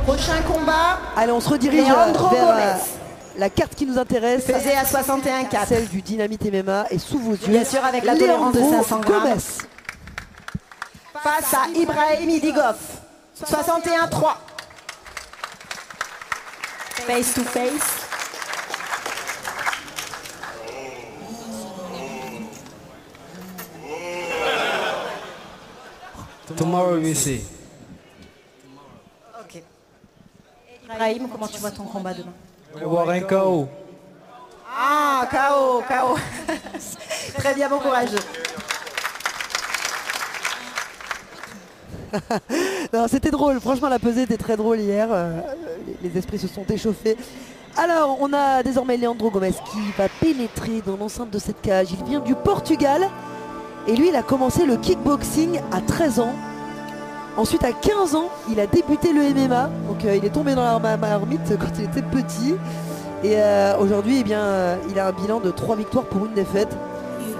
Prochain combat. Allez, on se redirige Leandro vers Gomez. la carte qui nous intéresse. Pesé à 61,4. Celle du Dynamite MMA et sous vos yeux. Bien sûr, avec la tolérance de Leandro 500 grammes. Gomez. Face à Ibrahim Idigov. 61,3. Face to face. Tomorrow we see. Ok. Ibrahim, comment tu vois ton combat demain? Voir un KO. Ah, KO, KO. Très bien, bon courage. Non, c'était drôle, franchement la pesée était très drôle hier, les esprits se sont échauffés. Alors on a désormais Leandro Gomez qui va pénétrer dans l'enceinte de cette cage. Il vient du Portugal et lui il a commencé le kickboxing à 13 ans. Ensuite à 15 ans il a débuté le MMA, donc il est tombé dans la marmite quand il était petit. Et aujourd'hui eh bien, il a un bilan de 3 victoires pour une défaite.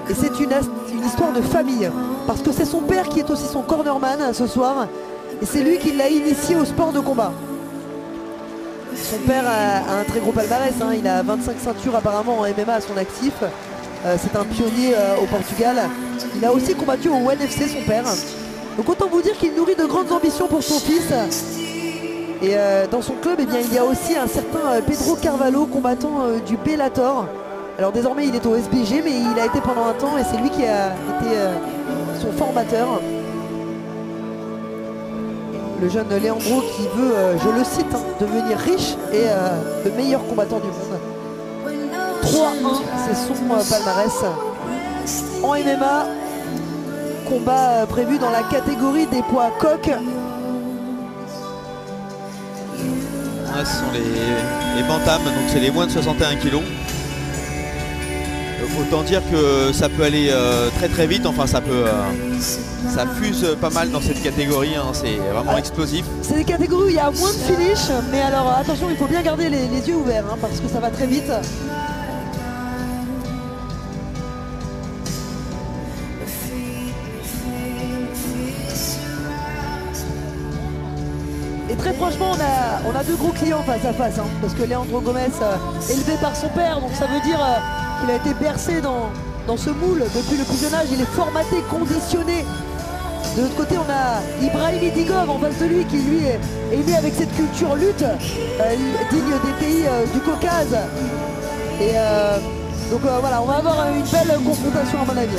Et c'est une histoire de famille, parce que c'est son père qui est aussi son cornerman ce soir, et c'est lui qui l'a initié au sport de combat. Son père a un très gros palmarès, hein. Il a 25 ceintures apparemment en MMA à son actif. C'est un pionnier au Portugal. Il a aussi combattu au UFC son père. Donc autant vous dire qu'il nourrit de grandes ambitions pour son fils. Et dans son club, eh bien, il y a aussi un certain Pedro Carvalho, combattant du Bellator. Alors désormais il est au SBG, mais il a été pendant un temps et c'est lui qui a été son formateur. Le jeune Leandro qui veut, je le cite, hein, devenir riche et le meilleur combattant du monde. 3-1, c'est son palmarès. En MMA, combat prévu dans la catégorie des poids coqs. Ah, ce sont les bantams, donc c'est les moins de 61 kg. Autant dire que ça peut aller très très vite, enfin ça fuse pas mal dans cette catégorie, hein, c'est vraiment explosif. C'est des catégories où il y a moins de finish, mais alors attention, il faut bien garder les yeux ouverts, hein, parce que ça va très vite. Et très franchement, on a deux gros clients face à face, hein, parce que Leandro Gomez, élevé par son père, donc ça veut dire qu'il a été bercé dans ce moule depuis le plus jeune âge. Il est formaté, conditionné. De l'autre côté, on a Ibrahim Idigov en face de lui, qui lui est né avec cette culture lutte, digne des pays du Caucase. Et donc voilà, on va avoir une belle confrontation à mon avis.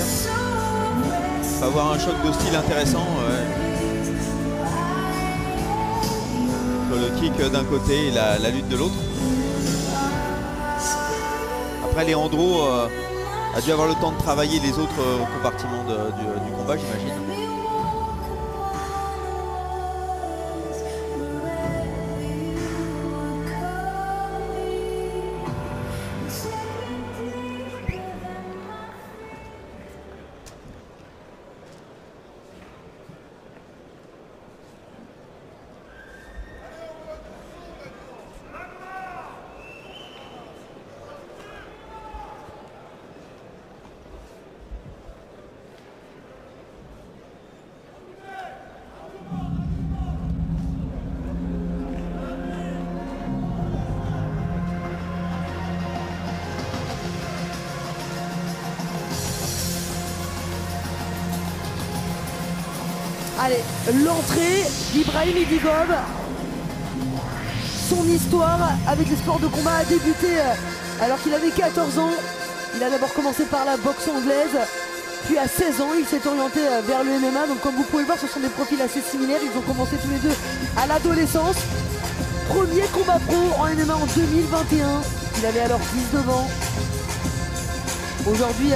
On va avoir un choc de style intéressant. Le kick d'un côté et la lutte de l'autre. Après Leandro a dû avoir le temps de travailler les autres compartiments du combat, j'imagine. Allez, l'entrée d'Ibrahim Idigov. Son histoire avec les sports de combat a débuté alors qu'il avait 14 ans. Il a d'abord commencé par la boxe anglaise, puis à 16 ans, il s'est orienté vers le MMA. Donc comme vous pouvez le voir, ce sont des profils assez similaires. Ils ont commencé tous les deux à l'adolescence. Premier combat pro en MMA en 2021. Il avait alors 19 ans. Aujourd'hui,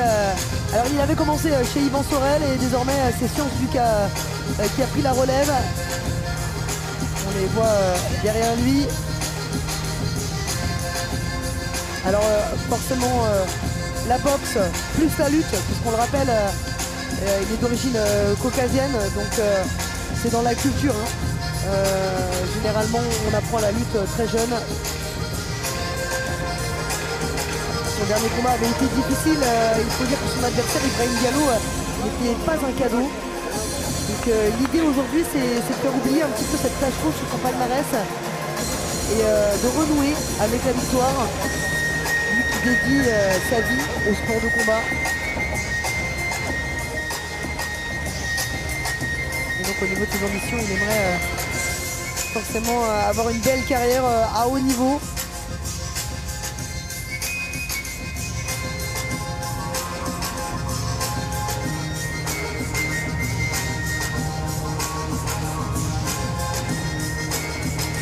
alors il avait commencé chez Yvan Sorel et désormais c'est Science Lucas qui a pris la relève. On les voit derrière lui. Alors forcément la boxe plus la lutte, puisqu'on le rappelle, il est d'origine caucasienne, donc c'est dans la culture, hein. Généralement on apprend la lutte très jeune. Son dernier combat avait été difficile, il faut dire que son adversaire Ibrahim Diallo n'était pas un cadeau. Donc l'idée aujourd'hui c'est de faire oublier un petit peu cette tache rouge sur son palmarès et de renouer avec la victoire. Lui qui dédie sa vie au sport de combat. Et donc au niveau de ses ambitions, il aimerait forcément avoir une belle carrière à haut niveau.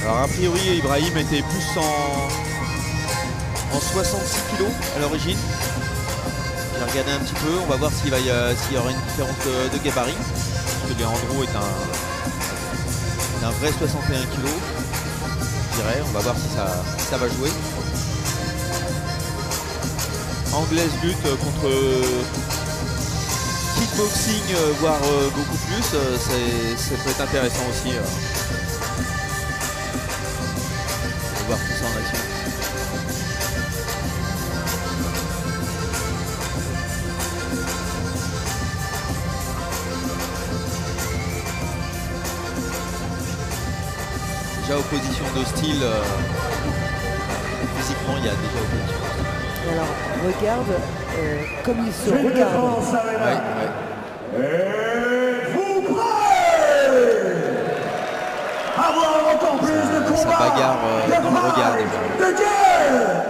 Alors a priori Ibrahim était plus en 66 kg à l'origine. J'ai regardé un petit peu, on va voir s'il y aura une différence de gabarit. Parce que Leandro est un vrai 61 kg, je dirais. On va voir si ça va jouer. Anglaise lutte contre kickboxing, voire beaucoup plus. Ça peut être intéressant aussi. Voir tout ça en action. Déjà opposition de style, physiquement il y a déjà opposition. Et alors regarde comme il se regarde. Êtes-vous prêts? Avoir encore plus de combats, ça bagarre dans le regard déjà. De guerre.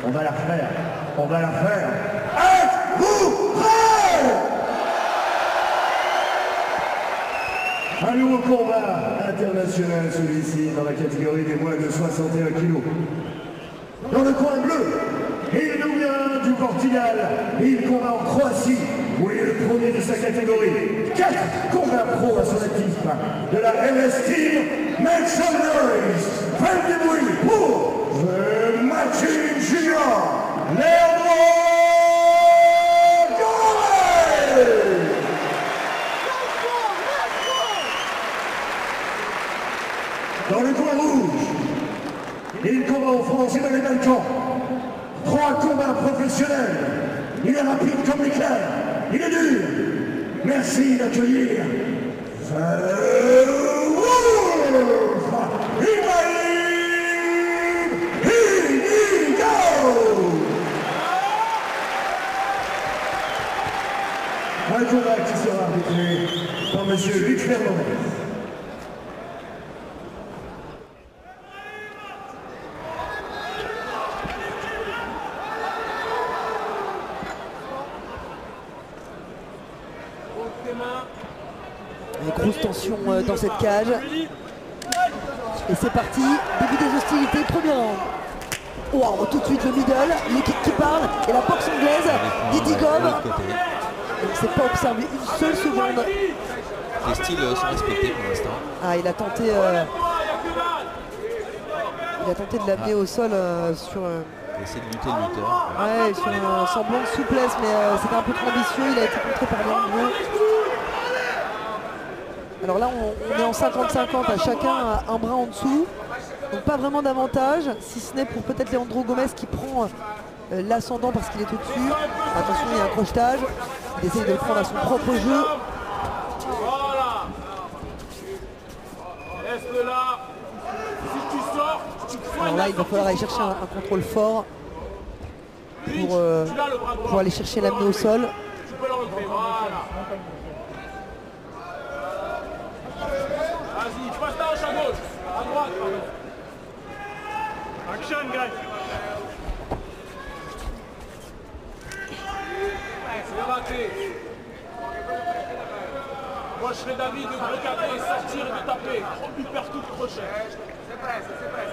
On va la faire, on va la faire. Êtes-vous prêts? Un nouveau combat international, celui-ci, dans la catégorie des moins de 61 kg. Dans le coin bleu, il nous vient du Portugal. Il combat en Croatie, où il est le premier de sa catégorie. 4 combats pro à son actif. De la MS Team, make some noise. Faites du bruit pour The Machine Junior, Leandro Gomez. Dans le coin rouge, il combat en France et dans les Balkans. 3 combats professionnels. Il est rapide comme l'éclair. Il est dur. Merci d'accueillir The Wolf, Ibrahim Hidigo. Un combat qui sera arbitré par M. Luc Fernandez. Grosse tension dans cette cage. Et c'est parti, début des hostilités, premier round. Wow, tout de suite le middle, le kick qui parle et la boxe anglaise d'Hidigo. C'est pas observé une seule seconde. Les styles sont respectés pour l'instant. Ah, il a tenté de l'amener au sol sur... Essayer de lutter le lutteur. Ouais, sur un semblant de souplesse, mais c'était un peu trop ambitieux. Il a été contré par Leandro. Alors là, on est en 50-50, à chacun un bras en dessous. Donc pas vraiment d'avantage, si ce n'est pour peut-être Leandro Gomez qui prend l'ascendant parce qu'il est au-dessus. Attention, il y a un crochetage. Il essaye de le prendre à son propre jeu. Voilà. Reste là. Si tu sors, tu Alors là, il va falloir aller chercher un contrôle fort pour aller chercher l'amener au sol. Tu peux l'enlever, voilà. Vas-y, passe ta hanche à gauche, à droite. Action, guys. C'est raté. Moi, je serais d'avis de regarder, sortir et de taper. Il perd tout le crochet. C'est prêt, c'est prêt.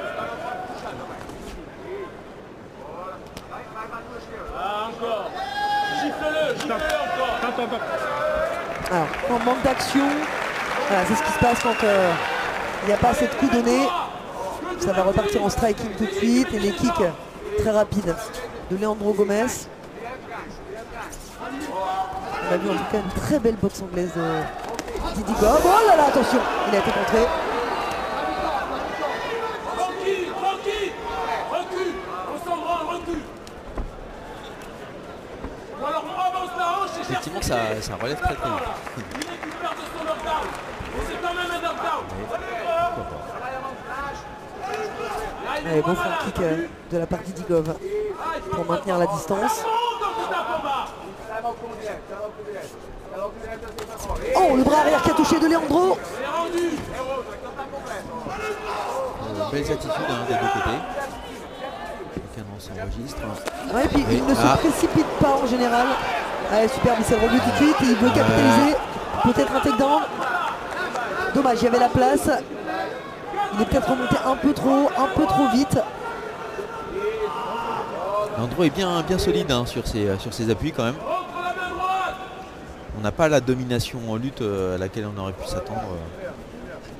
Ah, encore. Gifle-le encore. Alors, en manque d'action, voilà, c'est ce qui se passe quand il n'y a pas assez de coups donnés. Ça va repartir en striking tout de suite et les kicks très rapides de Leandro Gomez. On a vu en tout cas une très belle boxe anglaise d'Hidigo. Oh là là, attention, il a été contré. Tranquille, tranquille. Recule, on s'en branle, recule. Ou alors on avance la hanche et cherche. Effectivement, ça relève très très vite. Il récupère de son organe. C'est quand même Allez, beau front kick de la part d'Idigov pour maintenir la distance. Oh, le bras arrière qui a touché de Leandro. Belles attitudes des deux côtés. Chacun s'enregistre. Ouais, et puis il ne se précipite pas en général. Allez, super, il s'est revenu tout de suite. Il veut capitaliser. Peut-être un takedown. Dommage, il y avait la place. Il est peut-être remonté un peu trop vite. Leandro est bien solide sur ses appuis quand même. On n'a pas la domination en lutte à laquelle on aurait pu s'attendre.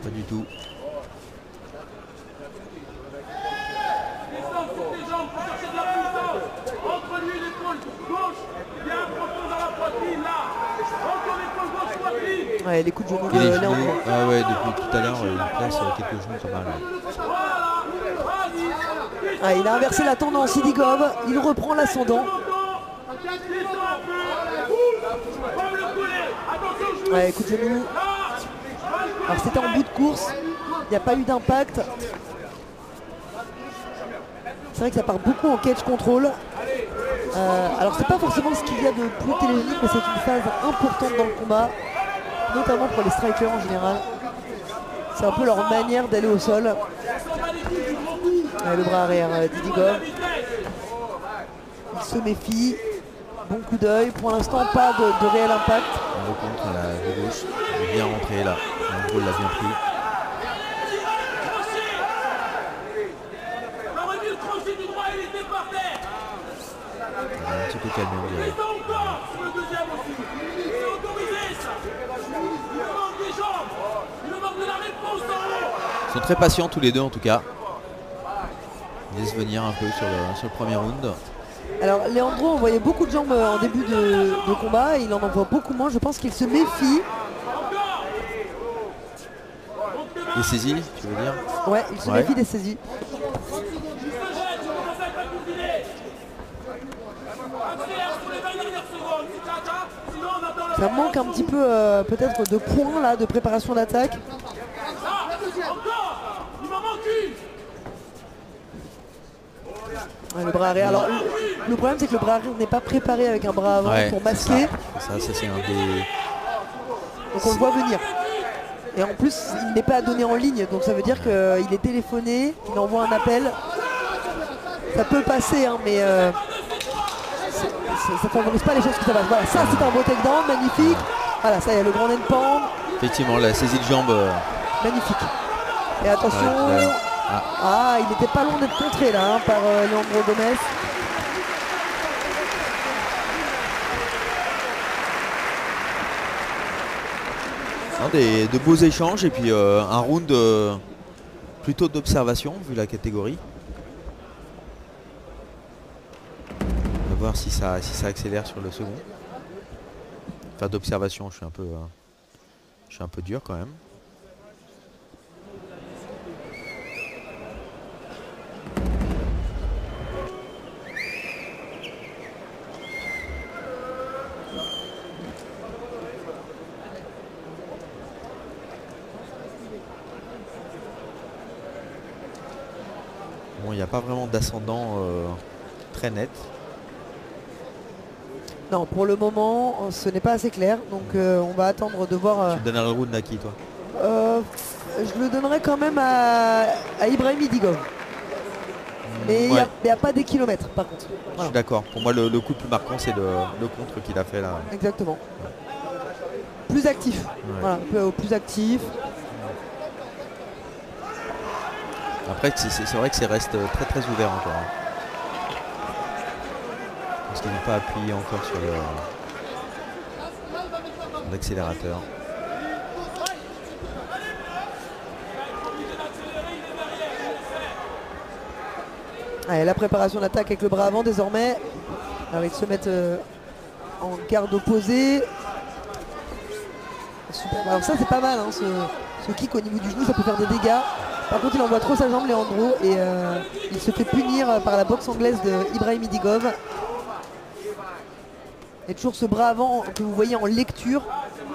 Pas du tout. Ouais, les coups de genoux Et les de genoux, Leandro. ah ouais, depuis tout à l'heure, il place quelques genoux pas mal. Ah, il a inversé la tendance, Idigov. Il reprend l'ascendant. Ouais, coup de genou. Alors c'était en bout de course. Il n'y a pas eu d'impact. C'est vrai que ça part beaucoup en catch control. Alors c'est pas forcément ce qu'il y a de plus télégénique, mais c'est une phase importante dans le combat, notamment pour les strikers en général. C'est un peu leur manière d'aller au sol. Ouais, le bras arrière d'Idigov. Il se méfie. Bon coup d'œil. Pour l'instant, pas de réel impact. Le contre à la gauche. Il est bien rentré là. En gros, il l'a bien pris. Il a un petit peu calmé, on dirait. Ils sont très patients tous les deux en tout cas. Ils laissent venir un peu sur le premier round. Alors Leandro envoyait beaucoup de jambes en début de combat, il en envoie beaucoup moins, je pense qu'il se méfie. Les saisies, tu veux dire? Ouais, il se méfie des saisies. Ça manque un petit peu peut-être de points là, de préparation d'attaque. Ouais, le bras arrière. Alors le problème c'est que le bras arrière n'est pas préparé avec un bras avant pour masquer. Ça c'est un des... Donc on le voit venir. Et en plus il n'est pas donné en ligne, donc ça veut dire qu'il est téléphoné, il envoie un appel. Ça peut passer hein, mais ça favorise pas les choses qui s'avancent. Voilà, ça c'est un beau takedown, magnifique. Voilà, ça y est, le grand endpoint. Effectivement, la saisie de jambe. Magnifique. Et attention. Ah, il n'était pas loin d'être contré là hein, par Leandro Gomes. De beaux échanges et puis un round plutôt d'observation vu la catégorie. On va voir si ça accélère sur le second. Enfin d'observation, je suis un peu dur quand même. Bon, il n'y a pas vraiment d'ascendant très net. Non, pour le moment, ce n'est pas assez clair. Donc on va attendre de voir... Tu donnerais le round à qui, toi? Je le donnerais quand même à Ibrahim Idigov. Mais il n'y a pas des kilomètres, par contre. Voilà. Je suis d'accord. Pour moi, le coup le plus marquant, c'est le contre qu'il a fait là. Exactement. Plus actif. Ouais. Voilà, plus actif. Après, c'est vrai que ça reste très très ouvert encore. Parce qu'ils n'ont pas appuyé encore sur l'accélérateur. Allez, la préparation d'attaque avec le bras avant désormais. Alors ils se mettent en garde opposée. Super. Alors ça c'est pas mal hein, ce kick au niveau du genou, ça peut faire des dégâts. Par contre il envoie trop sa jambe Leandro et il se fait punir par la boxe anglaise de Ibrahim Idigov. Et toujours ce bras avant que vous voyez en lecture,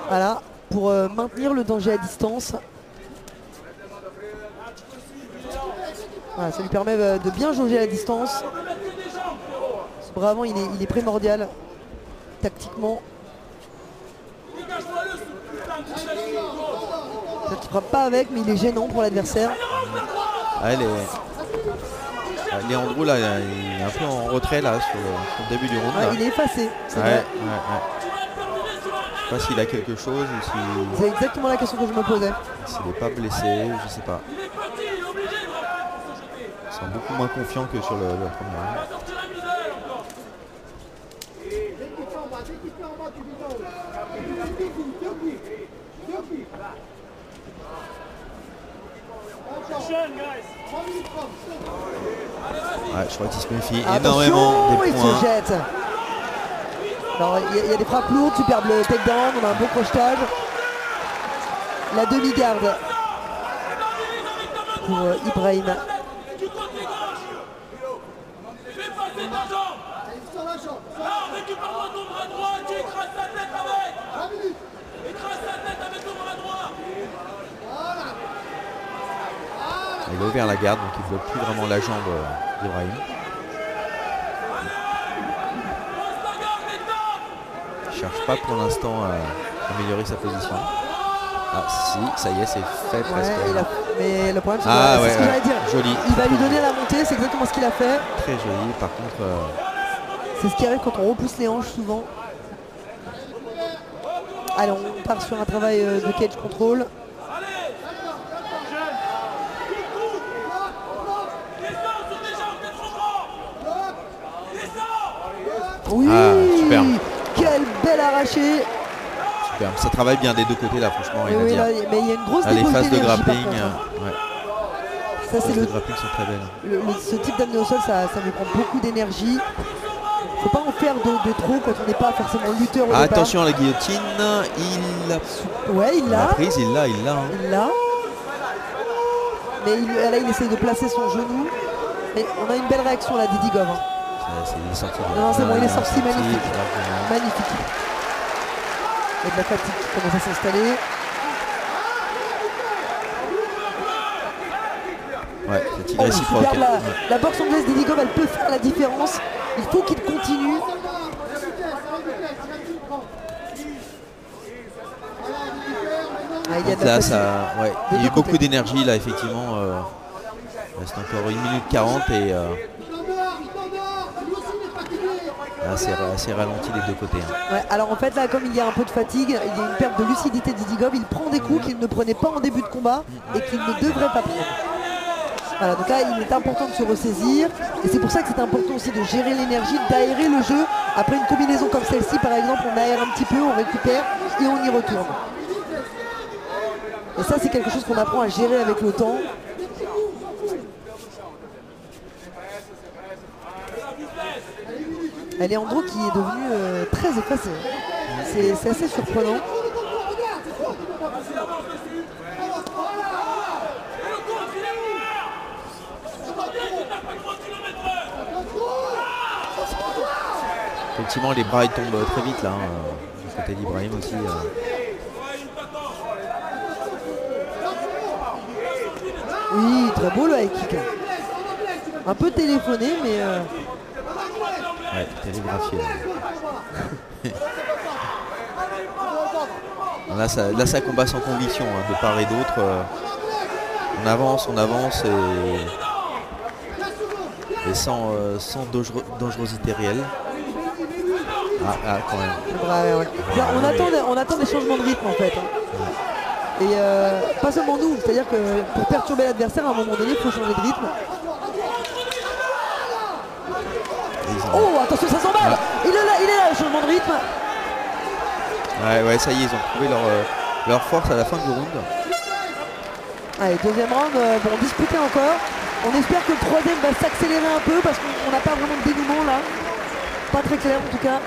voilà, pour maintenir le danger à distance. Voilà, ça lui permet de bien jauger la distance. Ce bras avant, il est primordial tactiquement. Peut-être qu'il frappe pas avec, mais il est gênant pour l'adversaire. Ah, Leandro là, il est un peu en retrait là sur le début du round. Ouais, il est effacé, c'est vrai. Je sais pas s'il a quelque chose ou si. C'est exactement la question que je me posais. S'il n'est pas blessé, je sais pas. Il semble beaucoup moins confiant que sur le premier round. Ouais, je crois qu'il se méfie énormément des il points. se jette. Alors, il y a des frappes lourdes, superbe le takedown, on a un beau crochetage. La demi-garde pour Ibrahim. Il a ouvert la garde, donc il ne bloque plus vraiment la jambe d'Ibrahim. Il ne cherche pas pour l'instant à améliorer sa position. Ah si, ça y est, c'est fait presque. Mais le problème, c'est ce que j'allais dire. Joli. Il va lui donner la montée, c'est exactement ce qu'il a fait. Très joli, par contre... C'est ce qui arrive quand on repousse les hanches souvent. Allez, on part sur un travail de cage control. Oui, super. Quel bel arraché. Super, ça travaille bien des deux côtés là, franchement. Mais il y a une grosse les dépose phases de d'énergie, grappling, par contre. ouais. Ça, c'est Les grappling sont très belles. ce type d'amener au sol, ça lui prend beaucoup d'énergie. Faut pas en faire de trop quand on n'est pas forcément lutteur au départ. Attention à la guillotine, il l'a prise, il l'a. Il l'a. Mais là, il essaie de placer son genou. Et on a une belle réaction là, Didigov. Il est sorti. Non, c'est bon, il est sorti, magnifique. Magnifique. Magnifique. Il y a de la fatigue qui commence à s'installer. Ouais, fatigue réciproque. La boxe anglaise d'Idigov, elle peut faire la différence. Il faut qu'il continue. Il y a eu beaucoup d'énergie là, effectivement. Il reste encore 1 minute 40 et assez ralenti des deux côtés. Ouais, alors en fait là, comme il y a un peu de fatigue, il y a une perte de lucidité d'Idigov. Il prend des coups qu'il ne prenait pas en début de combat et qu'il ne devrait pas prendre. Voilà, donc là il est important de se ressaisir et c'est pour ça que c'est important aussi de gérer l'énergie, d'aérer le jeu. Après une combinaison comme celle-ci par exemple, on aère un petit peu, on récupère et on y retourne. Et ça c'est quelque chose qu'on apprend à gérer avec le temps. Leandro qui est devenu très effacé. C'est assez surprenant. Effectivement, les bras ils tombent très vite là, du côté d'Ibrahim aussi. Oui, très beau le high kick. Un peu téléphoné, mais... Ouais, télégraphié. Là, ça combat sans conviction, de part et d'autre. On avance et sans dangerosité réelle. Quand même. On attend des changements de rythme en fait. Et pas seulement nous, c'est-à-dire que pour perturber l'adversaire, à un moment donné, il faut changer de rythme. Oh, attention, ça s'emballe. Il est là, le changement de rythme. Ouais, ça y est, ils ont trouvé leur force à la fin du round. Allez, deuxième round, bon, disputé encore. On espère que le troisième va s'accélérer un peu parce qu'on n'a pas vraiment de dénouement là. Pas très clair en tout cas.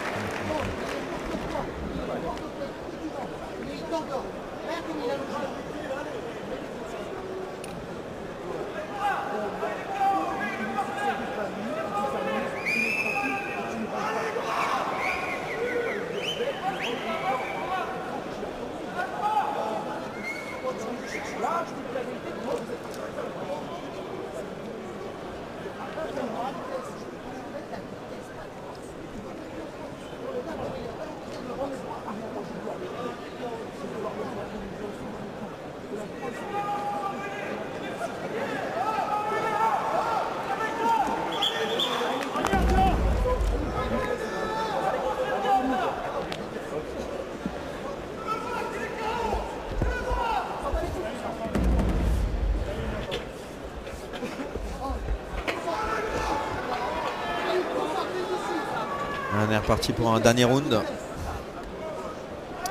On est reparti pour un dernier round.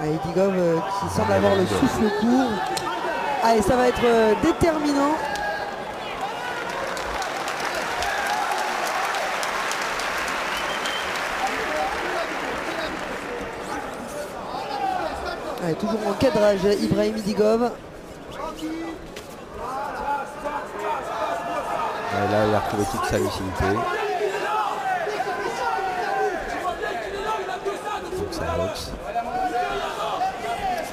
Idigov qui semble avoir le souffle court. Ah, et ça va être déterminant. Allez, toujours en cadrage, Ibrahim Idigov. Et là, il a retrouvé toute sa lucidité. Donc ça boxe.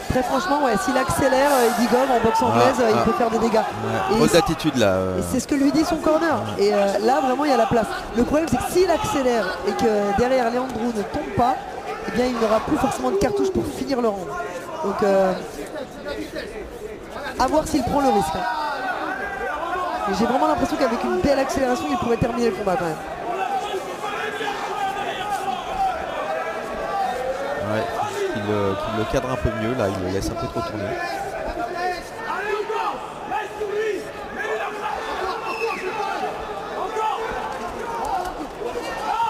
Très franchement, ouais, s'il accélère Idigov en boxe anglaise, il peut faire des dégâts. Ouais, grosse attitude là. Et c'est ce que lui dit son corner. Et là, vraiment, il y a la place. Le problème, c'est que s'il accélère et que derrière Leandro ne tombe pas, eh bien, il n'aura plus forcément de cartouche pour finir le round. Donc, à voir s'il prend le risque. Mais j'ai vraiment l'impression qu'avec une belle accélération, il pourrait terminer le combat quand même. Ouais, qu'il le cadre un peu mieux, là, il le laisse un peu trop tourner.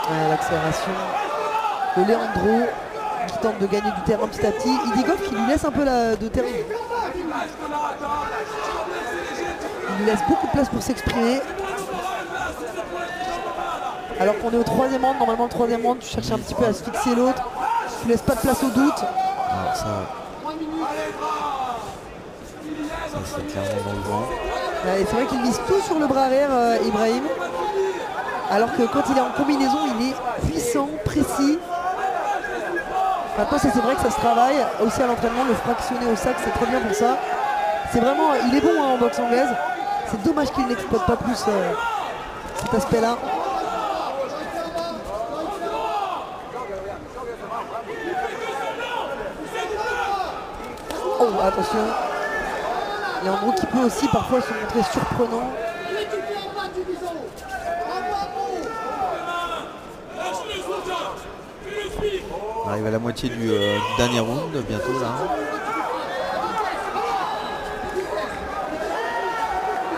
Ouais, l'accélération de Leandro qui tente de gagner du terrain petit à petit. Idigov qui lui laisse un peu de terrain. Il lui laisse beaucoup de place pour s'exprimer. Alors qu'on est au troisième round, normalement le troisième round, tu cherches un petit peu à se fixer l'autre. Tu laisses pas de place au doute. Alors ça c'est clairement dans le vent. Ouais, c'est vrai qu'il mise tout sur le bras arrière, Ibrahim. Alors que quand il est en combinaison, il est puissant, précis. Maintenant, c'est vrai que ça se travaille aussi à l'entraînement. Le fractionné au sac, c'est très bien pour ça. C'est vraiment, il est bon en boxe anglaise. C'est dommage qu'il n'exploite pas plus cet aspect-là. Oh, attention. Leandro qui peut aussi parfois se montrer surprenant. On arrive à la moitié du dernier round bientôt là.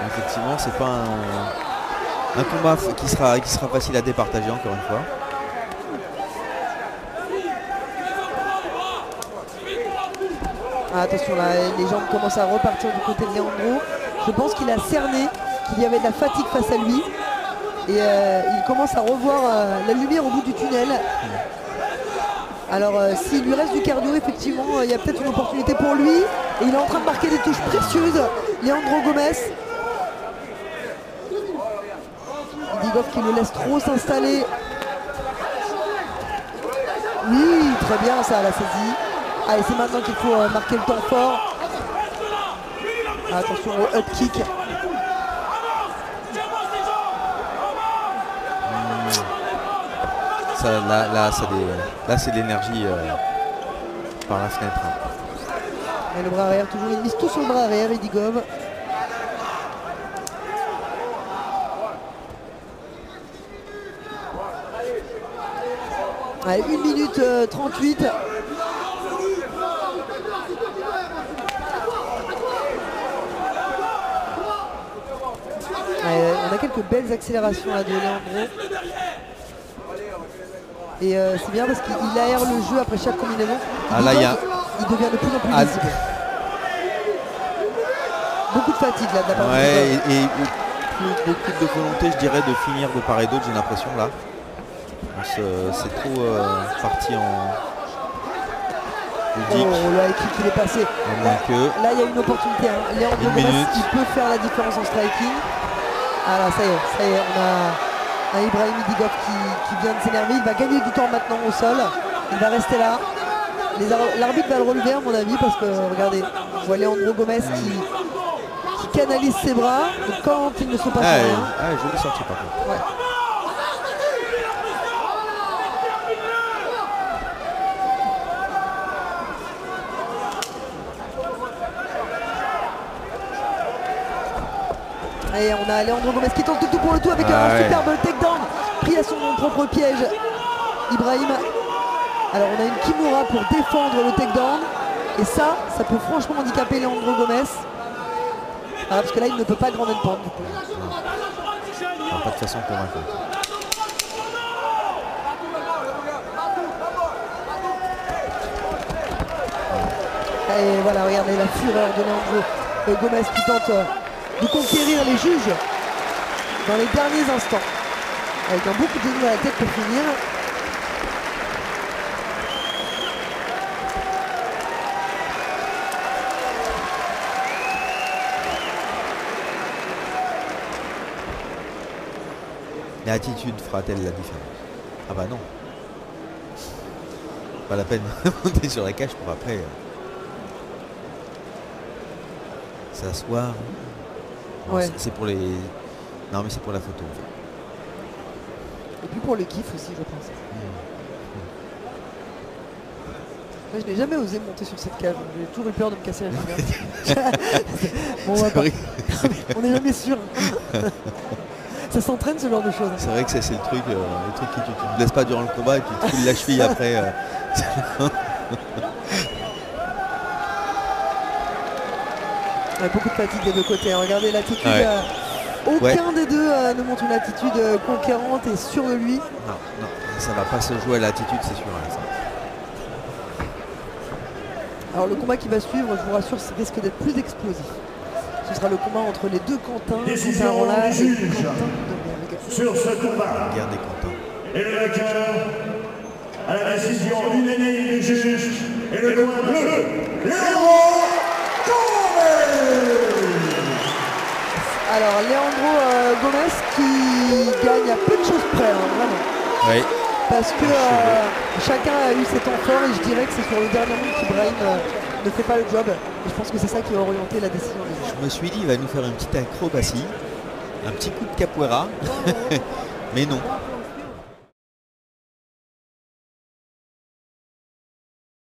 Effectivement, c'est pas un combat qui sera facile à départager encore une fois. Ah, attention là, les jambes commencent à repartir du côté de Leandro. Je pense qu'il a cerné qu'il y avait de la fatigue face à lui. Et il commence à revoir la lumière au bout du tunnel. Alors s'il lui reste du cardio, effectivement, il y a peut-être une opportunité pour lui. Et il est en train de marquer des touches précieuses, Leandro Gomes. Idigov qui le laisse trop s'installer. Oui, très bien ça, la saisie. Allez, c'est maintenant qu'il faut marquer le temps fort. Attention au up kick. Ça, là c'est de l'énergie par la fenêtre. Et le bras arrière, toujours il mise tout sur le bras arrière, Idigov. Allez, 1 minute 38. Allez, on a quelques belles accélérations là de Leandro. Et c'est bien parce qu'il aère le jeu après chaque combinaison. Ah là, il devient de plus en plus visible. Beaucoup de fatigue là de la part de et beaucoup de volonté, je dirais, de finir de part et d'autre, j'ai l'impression là. C'est trop parti en ludique. Oh là, qu'il est passé. Là, il y a une opportunité. Hein. Leandro Gomes qui peut faire la différence en striking. Ah là, ça y est, on a un Ibrahim Idigov qui vient de s'énerver. Il va gagner du temps maintenant au sol. Il va rester là. L'arbitre va le relever à mon avis parce que, regardez, on voit Leandro Gomes qui canalise ses bras. Donc quand il ne se passe rien. Jolie sortie par contre. Ouais. Et on a Leandro Gomez qui tente le tout pour le tout avec un superbe takedown pris à son propre piège. Ibrahim. Alors on a une Kimura pour défendre le takedown. Et ça peut franchement handicaper Leandro Gomez. Voilà, parce que là il ne peut pas grand pound du coup. Pas de façon convaincante. Et voilà, regardez la fureur de Leandro Gomez qui tente de conquérir les juges dans les derniers instants. Avec un beau coup de genou à la tête pour finir. L'attitude fera-t-elle la différence? Ah bah non. Pas la peine de monter sur la cage pour après s'asseoir. Ouais. C'est pour les... Non mais c'est pour la photo en fait. Et puis pour le kiff aussi je pense. Moi, je n'ai jamais osé monter sur cette cage, j'ai toujours eu peur de me casser la figure. Bon, on n'est jamais sûr. Ça s'entraîne ce genre de choses. C'est vrai que c'est le truc qui tu ne blesses pas durant le combat et puis tu te foules la cheville après. Beaucoup de fatigue des deux côtés. Regardez l'attitude. Aucun des deux ne montre une attitude conquérante et sûre de lui. Non, ça va pas se jouer à l'attitude, c'est sûr. Hein, ça. Alors le combat qui va suivre, je vous rassure, risque d'être plus explosif. Ce sera le combat entre les deux Quentin, Quentin Rolla et Quentin Dommergue. Sur ce combat, guerre des Quentins. et le vainqueur à la décision unanime du juge et le coin bleu, Leandro Gomez. Alors Leandro Gomez qui gagne à peu de choses près, hein, vraiment. Oui. Parce que chacun a eu ses temps forts et je dirais que c'est sur le dernier round qu'Ibrahim ne fait pas le job. Et je pense que c'est ça qui va orienter la décision des juges. Je me suis dit, il va nous faire une petite acrobatie, un petit coup de capoeira, mais non.